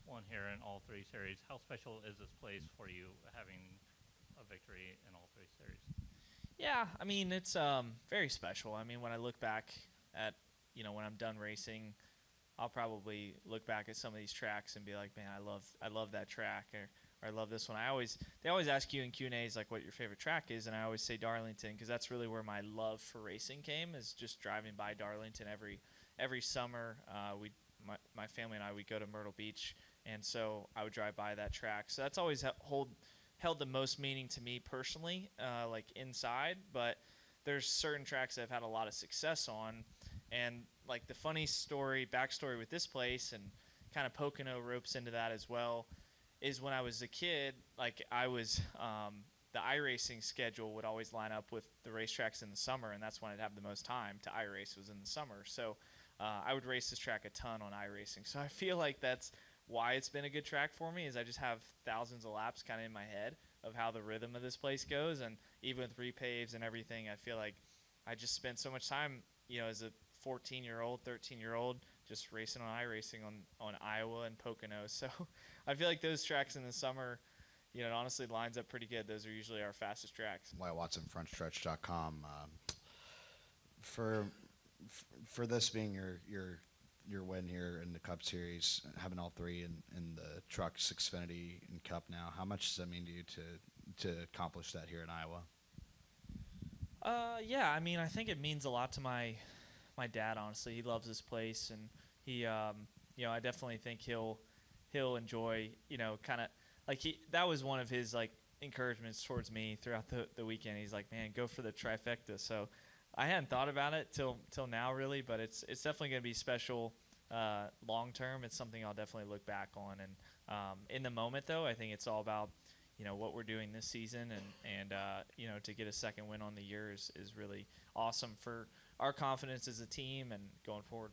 won here in all three series. How special is this place for you, having a victory in all three series? Yeah, I mean, it's very special. I mean, when I look back at, when I'm done racing, I'll probably look back at some of these tracks and be like, man, I love that track, or I love this one. They always ask you in Q&As like what your favorite track is, and I always say Darlington, because that's really where my love for racing came, is just driving by Darlington every summer. My family and I, we go to Myrtle Beach, and so I would drive by that track. So that's always held the most meaning to me personally, like inside. But there's certain tracks that I've had a lot of success on, and like the funny backstory with this place, and kind of Pocono ropes into that as well, is when I was a kid, like I was, the iRacing schedule would always line up with the racetracks in the summer, and that's when I'd have the most time to iRace, was in the summer. So I would race this track a ton on iRacing. So I feel like that's why it's been a good track for me, is I just have thousands of laps kind of in my head of how the rhythm of this place goes. And even with repaves and everything, I feel like I just spent so much time, as a 14-year-old, 13-year-old, just racing on iRacing on Iowa and Pocono. So I feel like those tracks in the summer, it honestly lines up pretty good. Those are usually our fastest tracks. Wyatt Watson, frontstretch.com. For this being your win here in the Cup Series, having all three in the trucks, Xfinity, and Cup now, how much does that mean to you to accomplish that here in Iowa? Yeah, I mean, I think it means a lot to my dad. Honestly, he loves this place, and he, I definitely think he'll enjoy, kind of like that was one of his like encouragements towards me throughout the weekend. He's like, man, go for the trifecta. So I hadn't thought about it till now, really, but it's definitely going to be special long term. It's something I'll definitely look back on. And in the moment, though, I think it's all about what we're doing this season, and to get a second win on the year is really awesome for our confidence as a team and going forward.